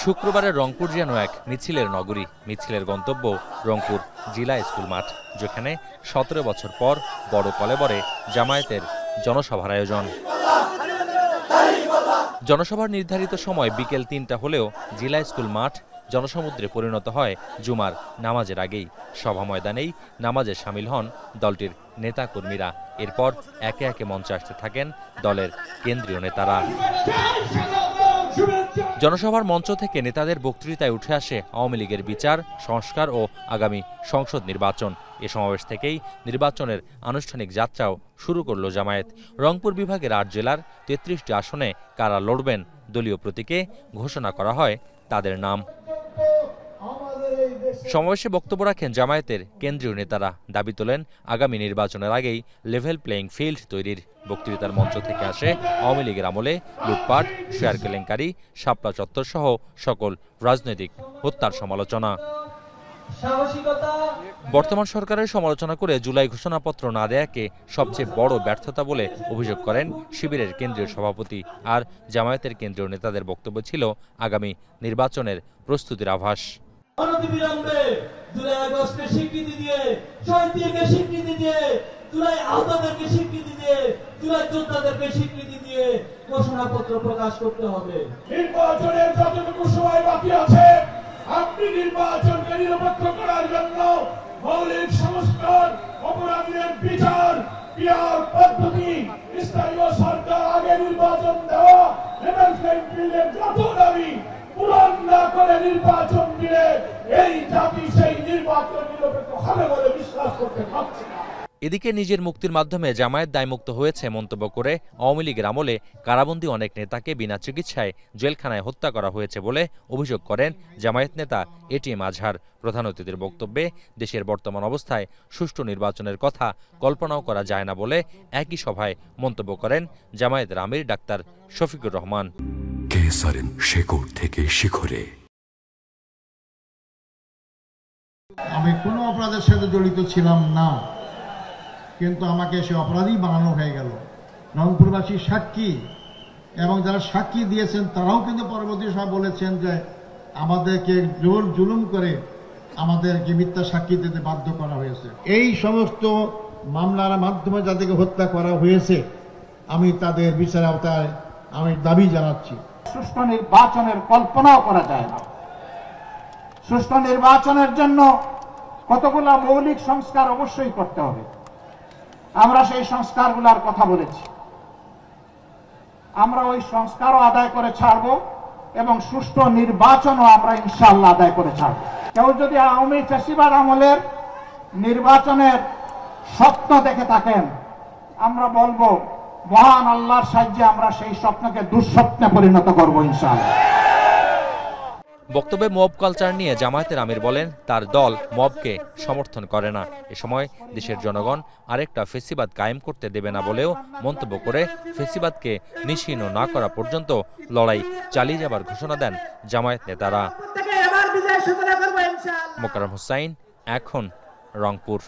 শুক্রবারের রংপুর যেন এক মিছিলের নগরী। মিছিলের গন্তব্য রংপুর জিলা স্কুল মাঠ, যেখানে ১৭ বছর পর বড় কলেবরে জামায়াতের জনসভার আয়োজন। জনসভার নির্ধারিত সময় বিকেল ৩টা হলেও জিলা স্কুল মাঠ জনসমুদ্রে পরিণত হয় জুমার নামাজের আগেই। সভা ময়দানেই নামাজে শামিল হন দলটির নেতাকর্মীরা। এরপর একে একে মঞ্চে আসতে থাকেন দলের কেন্দ্রীয় নেতারা। জনসভার মঞ্চ থেকে নেতাদের বক্তৃতায় উঠে আসে আওয়ামী লীগের বিচার, সংস্কার ও আগামী সংসদ নির্বাচন। এ সমাবেশ থেকেই নির্বাচনের আনুষ্ঠানিক যাত্রাও শুরু করল জামায়াত। রংপুর বিভাগের ৮ জেলার ৩৩টি আসনে কারা লড়বেন দলীয় প্রতীকে ঘোষণা করা হয় তাদের নাম। সমাবেশে বক্তব্য রাখেন জামায়াতের কেন্দ্রীয় নেতারা। দাবি তোলেন আগামী নির্বাচনের আগেই লেভেল প্লেইং ফিল্ড তৈরির। বক্তৃতার মঞ্চ থেকে আসে আওয়ামী লীগের আমলে লুটপাট, শেয়ার কেলেঙ্কারি, শাপলা চত্বর সহ সকল রাজনৈতিক হত্যার সমালোচনা। বর্তমান সরকারের সমালোচনা করে জুলাই ঘোষণাপত্র না দেয়াকে সবচেয়ে বড় ব্যর্থতা বলে অভিযোগ করেন শিবিরের কেন্দ্রীয় সভাপতি। আর জামায়াতের কেন্দ্রীয় নেতাদের বক্তব্য ছিল আগামী নির্বাচনের প্রস্তুতির আভাস। অনতিবিলম্বে জুলাই আগস্টের স্বীকৃতি দিয়ে, শহীদদেরকে স্বীকৃতি দিয়ে, জুলাই আহতদেরকে স্বীকৃতি দিয়ে, জুলাই যোদ্ধাদেরকে স্বীকৃতি দিয়ে ঘোষণাপত্র প্রকাশ করতে হবে। নির্বাচনের যতটুকু সময় বাকি আছে, আপনি নির্বাচনকে নিরপেক্ষ করার জন্য মৌলিক সংস্কার, অপরাধীদের বিচার, পিয়ার পদ্ধতি, স্থানীয় সরকার আগে নির্বাচন দেওয়া, লেভেল প্লেইং ফিল্ডের যত দাবি পূরণ না করে নির্বাচন দিলে এই জাতি সেই নির্বাচন নিরপেক্ষ হবে বলে বিশ্বাস করতে পারছে না। এদিকে নিজের মুক্তির মাধ্যমে জামায়াত দায়মুক্ত হয়েছে মন্তব্য করে আওয়ামী লীগের আমলে কারাবন্দী অনেক নেতাকে বিনা চিকিৎসায় জেলখানায় হত্যা করা হয়েছে বলে অভিযোগ করেন জামায়াত নেতা এটিএম আজহার। প্রধান অতিথির বক্তব্যে দেশের বর্তমান অবস্থায় সুষ্ঠু নির্বাচনের কথা কল্পনাও করা যায় না বলে একই সভায় মন্তব্য করেন জামায়াতের আমির ডাক্তার শফিকুর রহমান। শেকড় থেকে শিখরে আমি কোনো অপরাধের সাথে জড়িত ছিলাম না, কিন্তু আমাকে সে অপরাধী বানানো হয়ে গেল। রংপুরবাসী সাক্ষী এবং যারা সাক্ষী দিয়েছেন তারাও কিন্তু পরবর্তী সময় বলেছেন যে আমাদেরকে জোর জুলুম করে আমাদেরকে মিথ্যা সাক্ষী দিতে বাধ্য করা হয়েছে। এই সমস্ত মামলার মাধ্যমে যাদেরকে হত্যা করা হয়েছে আমি তাদের বিচার আওতায় আমি দাবি জানাচ্ছি। সুষ্ঠু নির্বাচনের কল্পনাও করা যায় না। সুষ্ঠু নির্বাচনের জন্য কতগুলো মৌলিক সংস্কার অবশ্যই করতে হবে। আমরা সেই সংস্কারগুলোর কথা বলেছি। আমরা ওই সংস্কারও আদায় করে ছাড়ব এবং সুষ্ঠু নির্বাচনও আমরা ইনশাআল্লাহ আদায় করে ছাড়ব। কেউ যদি আওয়ামী ফ্যাসিবাদ আমলের নির্বাচনের স্বপ্ন দেখে থাকেন, আমরা বলবো মহান আল্লাহর সাহায্যে আমরা সেই স্বপ্নকে দুঃস্বপ্নে পরিণত করব ইনশাআল্লাহ। বক্তব্যে মব কালচার নিয়ে জামায়াতের আমির বলেন তার দল মবকে সমর্থন করে না। এ সময় দেশের জনগণ আরেকটা ফেসিবাদ কায়েম করতে দেবে না বলেও মন্তব্য করে ফেসিবাদকে নিশ্চিহ্ন না করা পর্যন্ত লড়াই চালিয়ে যাবার ঘোষণা দেন জামায়াত নেতারা। মোকাররম হোসাইন, এখন, রংপুর।